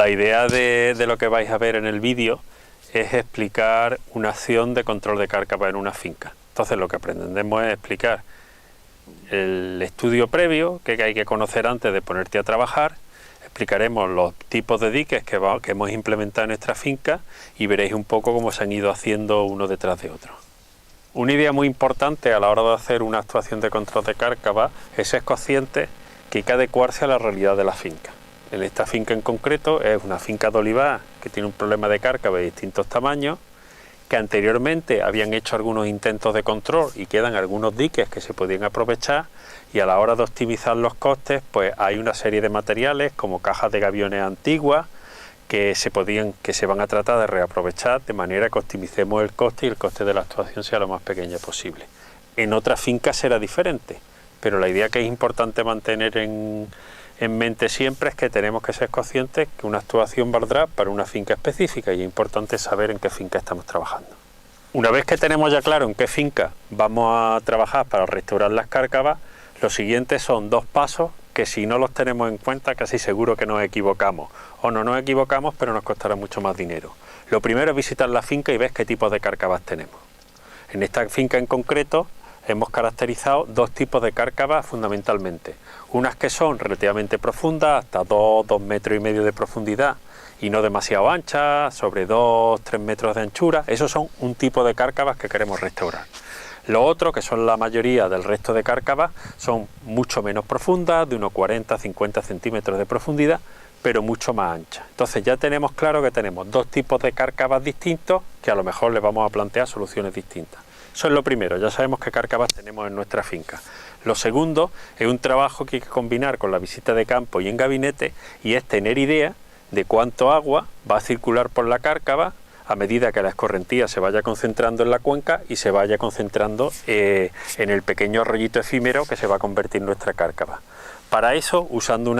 La idea de lo que vais a ver en el vídeo es explicar una acción de control de cárcava en una finca. Entonces lo que pretendemos es explicar el estudio previo que hay que conocer antes de ponerte a trabajar. Explicaremos los tipos de diques que hemos implementado en nuestra finca y veréis un poco cómo se han ido haciendo uno detrás de otro. Una idea muy importante a la hora de hacer una actuación de control de cárcava es ser consciente que hay que adecuarse a la realidad de la finca. En esta finca en concreto es una finca de olivar que tiene un problema de cárcava de distintos tamaños, que anteriormente habían hecho algunos intentos de control y quedan algunos diques que se podían aprovechar, y a la hora de optimizar los costes pues hay una serie de materiales como cajas de gaviones antiguas que se van a tratar de reaprovechar de manera que optimicemos el coste y el coste de la actuación sea lo más pequeño posible. En otras fincas será diferente, pero la idea que es importante mantener en mente siempre es que tenemos que ser conscientes que una actuación valdrá para una finca específica y es importante saber en qué finca estamos trabajando. Una vez que tenemos ya claro en qué finca vamos a trabajar para restaurar las cárcavas, los siguientes son dos pasos que si no los tenemos en cuenta casi seguro que nos equivocamos, o no nos equivocamos pero nos costará mucho más dinero. Lo primero es visitar la finca y ver qué tipos de cárcavas tenemos. En esta finca en concreto hemos caracterizado dos tipos de cárcavas fundamentalmente. Unas que son relativamente profundas, hasta 2 metros y medio de profundidad y no demasiado anchas, sobre 2-3 metros de anchura. Esos son un tipo de cárcavas que queremos restaurar. Lo otro, que son la mayoría del resto de cárcavas, son mucho menos profundas, de unos 40-50 centímetros de profundidad, pero mucho más anchas. Entonces ya tenemos claro que tenemos dos tipos de cárcavas distintos que a lo mejor les vamos a plantear soluciones distintas. Eso es lo primero, ya sabemos qué cárcavas tenemos en nuestra finca. Lo segundo es un trabajo que hay que combinar con la visita de campo y en gabinete, y es tener idea de cuánto agua va a circular por la cárcava a medida que la escorrentía se vaya concentrando en la cuenca y se vaya concentrando en el pequeño arroyito efímero que se va a convertir en nuestra cárcava. Para eso, usando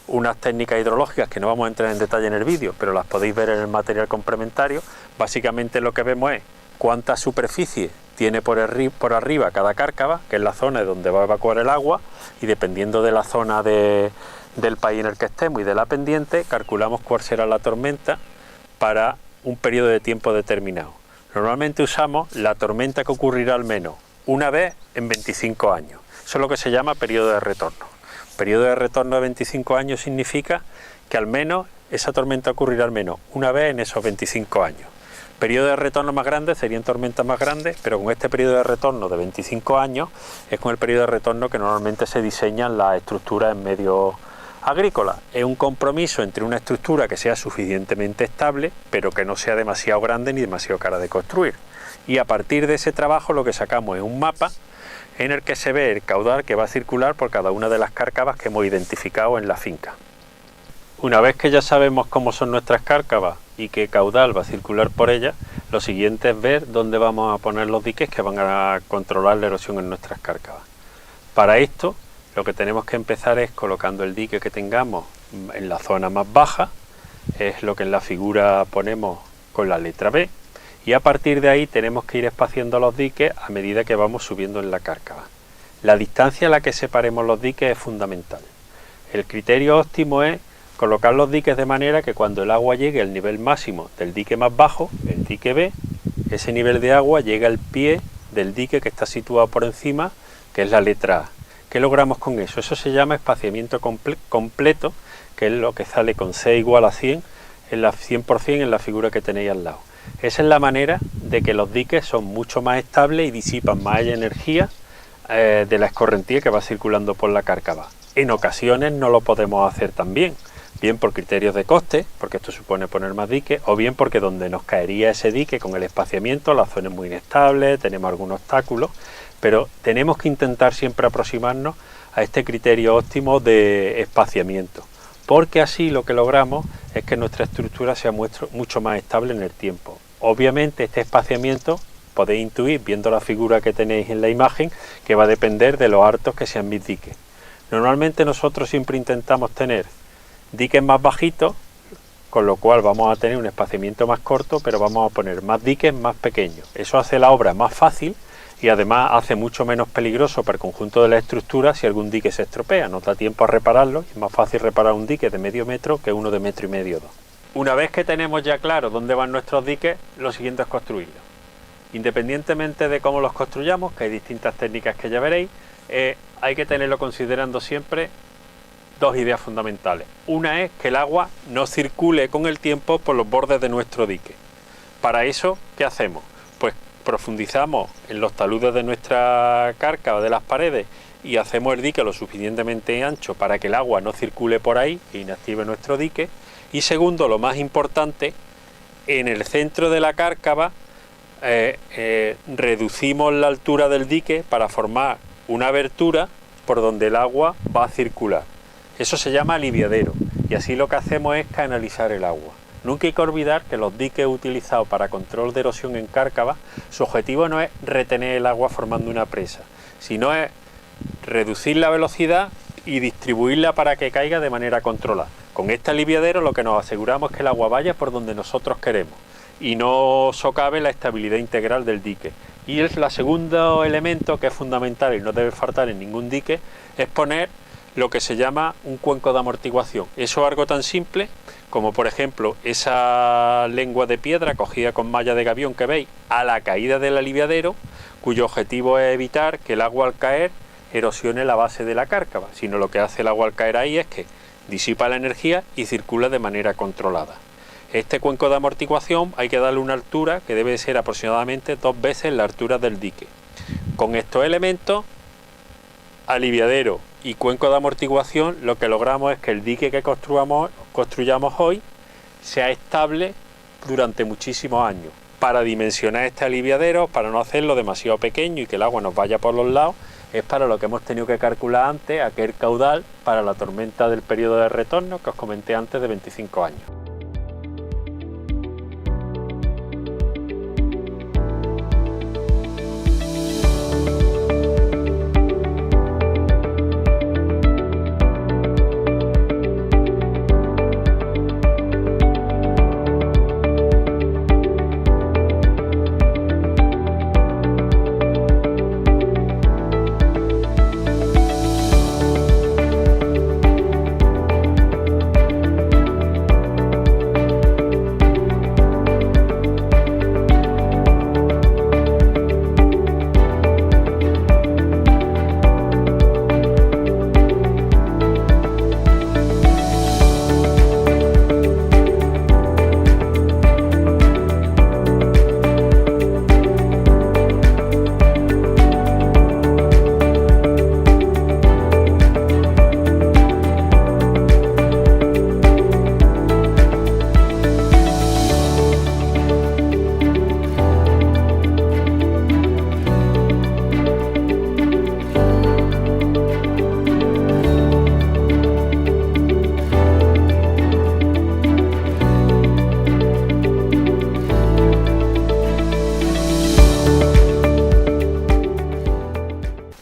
unas técnicas hidrológicas que no vamos a entrar en detalle en el vídeo, pero las podéis ver en el material complementario, básicamente lo que vemos es cuánta superficie tiene por arriba cada cárcava, que es la zona donde va a evacuar el agua, y dependiendo de la zona del país en el que estemos y de la pendiente, calculamos cuál será la tormenta para un periodo de tiempo determinado. Normalmente usamos la tormenta que ocurrirá al menos una vez en 25 años. Eso es lo que se llama periodo de retorno. Periodo de retorno de 25 años significa que al menos esa tormenta ocurrirá al menos una vez en esos 25 años. Periodo de retorno más grande serían tormentas más grandes, pero con este periodo de retorno de 25 años es con el periodo de retorno que normalmente se diseñan las estructuras en medio agrícola. Es un compromiso entre una estructura que sea suficientemente estable, pero que no sea demasiado grande ni demasiado cara de construir. Y a partir de ese trabajo lo que sacamos es un mapa en el que se ve el caudal que va a circular por cada una de las cárcavas que hemos identificado en la finca. Una vez que ya sabemos cómo son nuestras cárcavas y qué caudal va a circular por ellas, lo siguiente es ver dónde vamos a poner los diques que van a controlar la erosión en nuestras cárcavas. Para esto, lo que tenemos que empezar es colocando el dique que tengamos en la zona más baja, es lo que en la figura ponemos con la letra B, y a partir de ahí tenemos que ir espaciando los diques a medida que vamos subiendo en la cárcava. La distancia a la que separemos los diques es fundamental. El criterio óptimo es colocar los diques de manera que cuando el agua llegue al nivel máximo del dique más bajo, el dique B, ese nivel de agua llega al pie del dique que está situado por encima, que es la letra A. ¿Qué logramos con eso? Eso se llama espaciamiento completo, que es lo que sale con C igual a 100, en la 100% en la figura que tenéis al lado. Esa es la manera de que los diques son mucho más estables y disipan más energía de la escorrentía que va circulando por la cárcava. En ocasiones no lo podemos hacer tan bien por criterios de coste, porque esto supone poner más diques, o bien porque donde nos caería ese dique con el espaciamiento, la zona es muy inestable, tenemos algún obstáculo, pero tenemos que intentar siempre aproximarnos a este criterio óptimo de espaciamiento, porque así lo que logramos es que nuestra estructura sea mucho más estable en el tiempo. Obviamente este espaciamiento podéis intuir, viendo la figura que tenéis en la imagen, que va a depender de lo altos que sean mis diques. Normalmente nosotros siempre intentamos tener diques más bajitos, con lo cual vamos a tener un espaciamiento más corto, pero vamos a poner más diques más pequeños. Eso hace la obra más fácil y además hace mucho menos peligroso para el conjunto de la estructura si algún dique se estropea. Nos da tiempo a repararlo y es más fácil reparar un dique de medio metro que uno de 1,5 metros o 2. Una vez que tenemos ya claro dónde van nuestros diques, lo siguiente es construirlos. Independientemente de cómo los construyamos, que hay distintas técnicas que ya veréis, hay que tenerlo considerando siempre dos ideas fundamentales. Una es que el agua no circule con el tiempo por los bordes de nuestro dique. Para eso, ¿qué hacemos? Pues profundizamos en los taludes de nuestra carca o de las paredes y hacemos el dique lo suficientemente ancho para que el agua no circule por ahí e inactive nuestro dique. Y segundo, lo más importante, en el centro de la cárcava reducimos la altura del dique para formar una abertura por donde el agua va a circular. Eso se llama aliviadero y así lo que hacemos es canalizar el agua. Nunca hay que olvidar que los diques utilizados para control de erosión en cárcava, su objetivo no es retener el agua formando una presa, sino es reducir la velocidad y distribuirla para que caiga de manera controlada. Con este aliviadero lo que nos aseguramos es que el agua vaya por donde nosotros queremos y no socave la estabilidad integral del dique. Y el segundo elemento que es fundamental y no debe faltar en ningún dique es poner lo que se llama un cuenco de amortiguación. Eso es algo tan simple como, por ejemplo, esa lengua de piedra cogida con malla de gavión que veis a la caída del aliviadero, cuyo objetivo es evitar que el agua al caer erosione la base de la cárcava, sino lo que hace el agua al caer ahí es que disipa la energía y circula de manera controlada. Este cuenco de amortiguación hay que darle una altura que debe ser aproximadamente 2 veces la altura del dique. Con estos elementos, aliviadero y cuenco de amortiguación, lo que logramos es que el dique que construyamos hoy sea estable durante muchísimos años. Para dimensionar este aliviadero, para no hacerlo demasiado pequeño y que el agua nos vaya por los lados, es para lo que hemos tenido que calcular antes aquel caudal para la tormenta del periodo de retorno que os comenté antes de 25 años.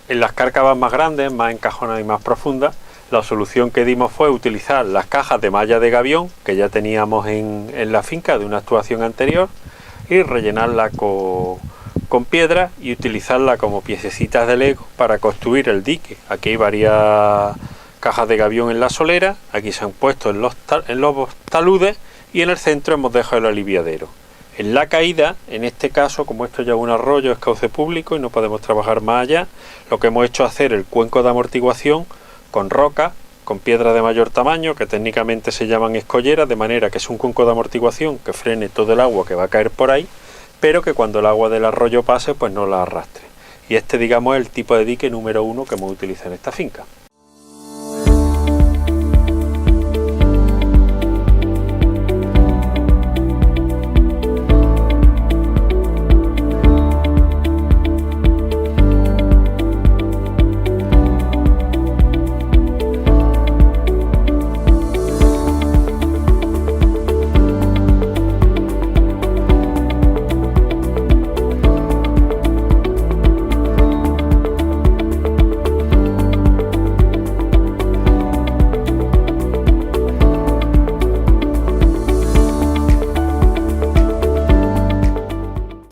En las cárcavas más grandes, más encajonadas y más profundas, la solución que dimos fue utilizar las cajas de malla de gavión que ya teníamos en la finca de una actuación anterior y rellenarla con piedra y utilizarla como piececitas de Lego para construir el dique. Aquí hay varias cajas de gavión en la solera, aquí se han puesto en los taludes y en el centro hemos dejado el aliviadero. En la caída, en este caso, como esto ya es un arroyo, es cauce público y no podemos trabajar más allá, lo que hemos hecho es hacer el cuenco de amortiguación con roca, con piedras de mayor tamaño, que técnicamente se llaman escolleras, de manera que es un cuenco de amortiguación que frene todo el agua que va a caer por ahí, pero que cuando el agua del arroyo pase, pues no la arrastre. Y este, digamos, es el tipo de dique número 1 que hemos utilizado en esta finca.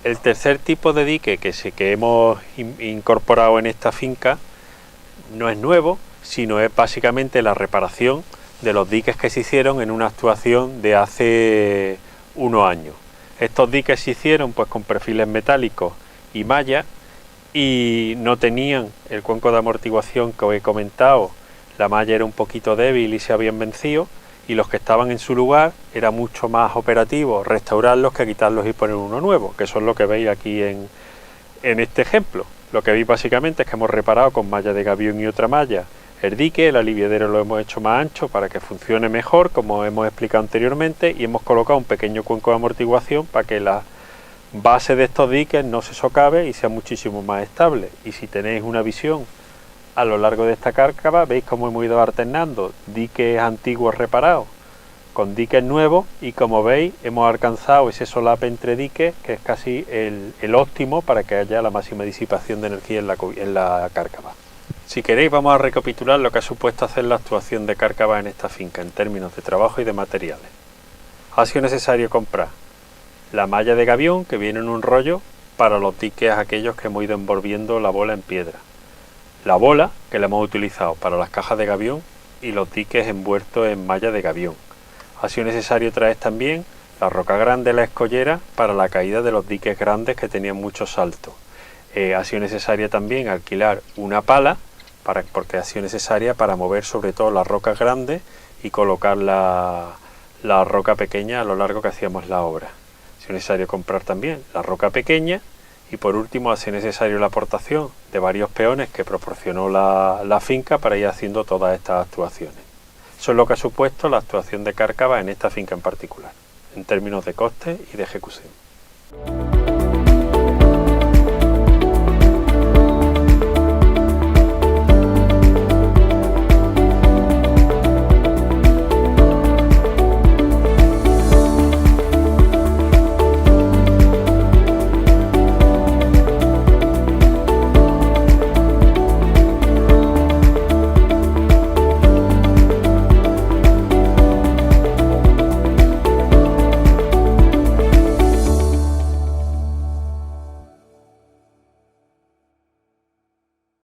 El tercer tipo de dique que hemos incorporado en esta finca no es nuevo, sino es básicamente la reparación de los diques que se hicieron en una actuación de hace unos años. Estos diques se hicieron pues con perfiles metálicos y malla y no tenían el cuenco de amortiguación que os he comentado. La malla era un poquito débil y se habían vencido, y los que estaban en su lugar era mucho más operativo restaurarlos que quitarlos y poner uno nuevo, que son lo que veis aquí en este ejemplo. Lo que veis básicamente es que hemos reparado con malla de gavión y otra malla el dique, el aliviadero lo hemos hecho más ancho para que funcione mejor, como hemos explicado anteriormente, y hemos colocado un pequeño cuenco de amortiguación para que la base de estos diques no se socave y sea muchísimo más estable. Y si tenéis una visión a lo largo de esta cárcava, veis cómo hemos ido alternando diques antiguos reparados con diques nuevos, y como veis hemos alcanzado ese solape entre diques que es casi el óptimo para que haya la máxima disipación de energía en la cárcava. Si queréis, vamos a recapitular lo que ha supuesto hacer la actuación de cárcava en esta finca en términos de trabajo y de materiales. Ha sido necesario comprar la malla de gavión, que viene en un rollo para los diques aquellos que hemos ido envolviendo la bola en piedra, la bola, que la hemos utilizado para las cajas de gavión, y los diques envueltos en malla de gavión. Ha sido necesario traer también la roca grande, la escollera, para la caída de los diques grandes que tenían muchos saltos. Ha sido necesario también alquilar una pala, porque ha sido necesaria para mover sobre todo las rocas grandes y colocar la roca pequeña a lo largo que hacíamos la obra. Ha sido necesario comprar también la roca pequeña, y por último ha sido necesario la aportación de varios peones que proporcionó la finca para ir haciendo todas estas actuaciones. Eso es lo que ha supuesto la actuación de cárcava en esta finca en particular, en términos de coste y de ejecución.